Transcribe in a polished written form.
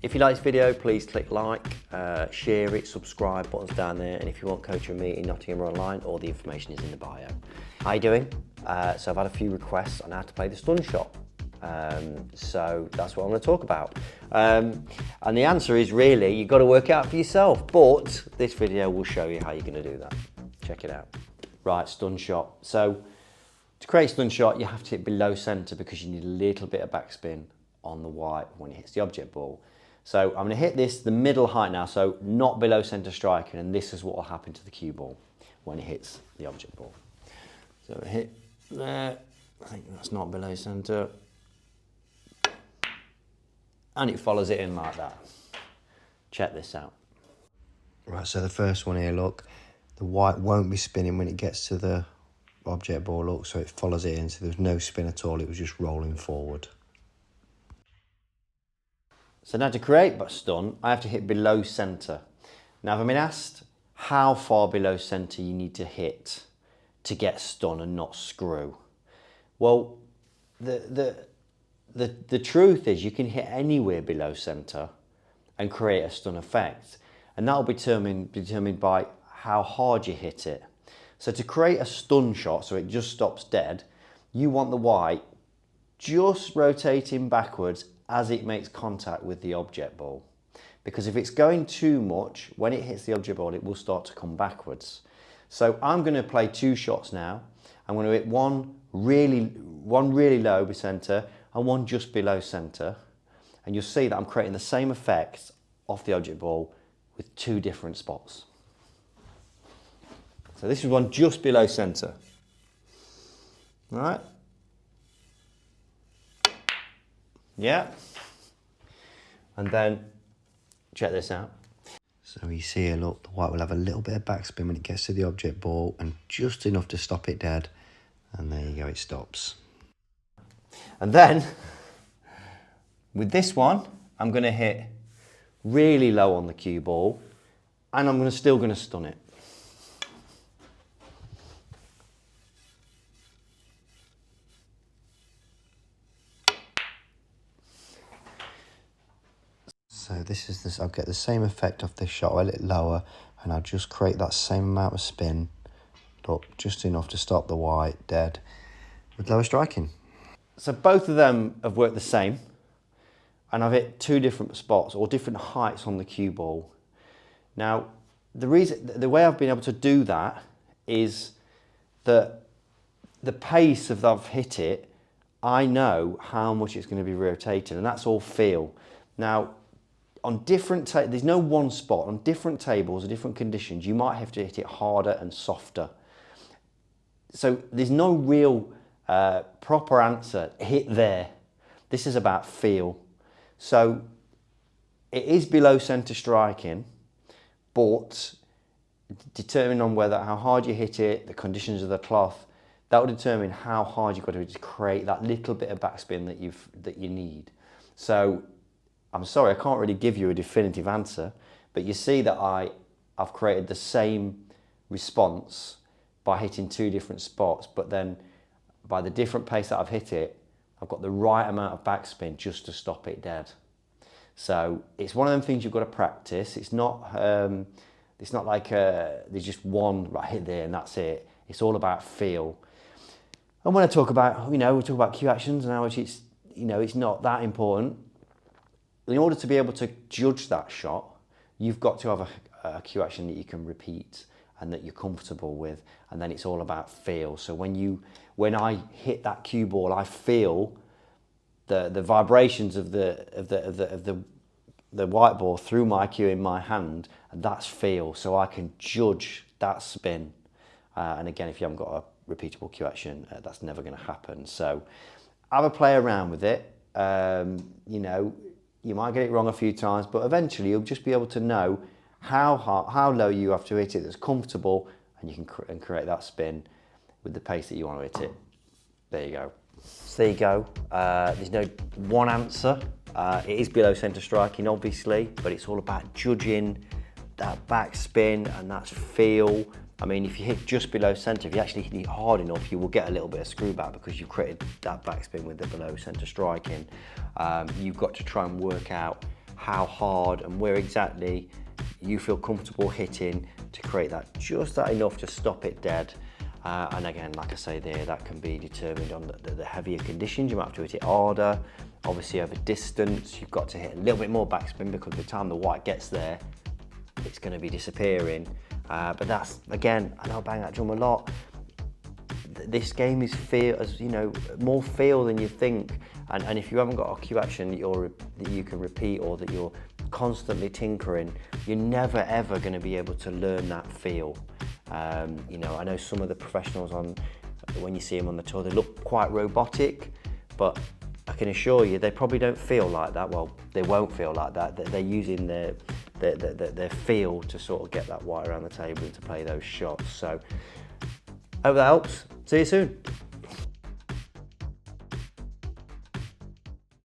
If you like this video, please click like, share it, subscribe, buttons down there. And if you want coaching with me in Nottingham or online, all the information is in the bio. How you doing? So I've had a few requests on how to play the stun shot. So that's what I'm going to talk about. And the answer is really, you've got to work it out for yourself. But this video will show you how you're going to do that. Check it out. Right, stun shot. So to create a stun shot, you have to hit below center because you need a little bit of backspin on the white when it hits the object ball. So I'm going to hit this the middle height now, so not below center striking, and this is what will happen to the cue ball when it hits the object ball. So hit there, I think that's not below center, and it follows it in like that. Check this out. Right, so the first one here, look, the white won't be spinning when it gets to the object ball, look, so it follows it in, so there's no spin at all, it was just rolling forward. So now to create a stun, I have to hit below center. Now I've been asked how far below center you need to hit to get stun and not screw. Well, the truth is you can hit anywhere below center and create a stun effect. And that will be determined by how hard you hit it. So to create a stun shot, so it just stops dead, you want the white just rotating backwards as it makes contact with the object ball. Because if it's going too much, when it hits the object ball, it will start to come backwards. So I'm going to play two shots now. I'm going to hit one really low by center and one just below center. And you'll see that I'm creating the same effect off the object ball with two different spots. So this is one just below center. All right. Yeah. And then check this out. So you see here, look, the white will have a little bit of backspin when it gets to the object ball and just enough to stop it dead. And there you go, it stops. And then with this one, I'm going to hit really low on the cue ball and I'm still going to stun it. So this is this, I'll get the same effect off this shot, a little lower, and I'll just create that same amount of spin, but just enough to stop the white dead with lower striking. So both of them have worked the same, and I've hit two different spots or different heights on the cue ball. Now, the way I've been able to do that is that the pace of I've hit it, I know how much it's going to be rotating, and that's all feel. Now, on different there's no one spot. On different tables or different conditions, you might have to hit it harder and softer. So there's no real proper answer, hit there. This is about feel. So it is below center striking, but determining on how hard you hit it, the conditions of the cloth, that will determine how hard you've got to create that little bit of backspin that you need. So I'm sorry, I can't really give you a definitive answer, but you see that I've created the same response by hitting two different spots, but then by the different pace that I've hit it, I've got the right amount of backspin just to stop it dead. So it's one of them things you've got to practice. It's not like there's just one right hit there and that's it. It's all about feel. And when I talk about, we talk about cue actions and how much it's not that important. In order to be able to judge that shot, you've got to have a cue action that you can repeat and that you're comfortable with, and then it's all about feel. So when I hit that cue ball, I feel the vibrations of the white ball through my cue in my hand, and that's feel. So I can judge that spin. And again, if you haven't got a repeatable cue action, that's never going to happen. So have a play around with it. You might get it wrong a few times, but eventually you'll just be able to know how low you have to hit it that's comfortable, and you can create that spin with the pace that you want to hit it. There you go. So there you go. There's no one answer. It is below centre striking, obviously, but it's all about judging that backspin and that feel. I mean, if you hit just below centre, if you actually hit it hard enough, you will get a little bit of screw back because you've created that backspin with the below centre striking. You've got to try and work out how hard and where exactly you feel comfortable hitting to create that, just that enough to stop it dead. And again, like I say there, that can be determined on the heavier conditions. You might have to hit it harder. Obviously over distance, you've got to hit a little bit more backspin, because by the time the white gets there, it's going to be disappearing. But that's, again, I know I bang that drum a lot. This game is feel, as you know, more feel than you think. And if you haven't got a cue action that you can repeat, or that you're constantly tinkering, you're never ever going to be able to learn that feel. You know, I know some of the professionals when you see them on the tour, they look quite robotic, but I can assure you they probably don't feel like that. Well, they won't feel like that. They're using their feel to sort of get that white around the table and to play those shots. So, hope that helps. See you soon.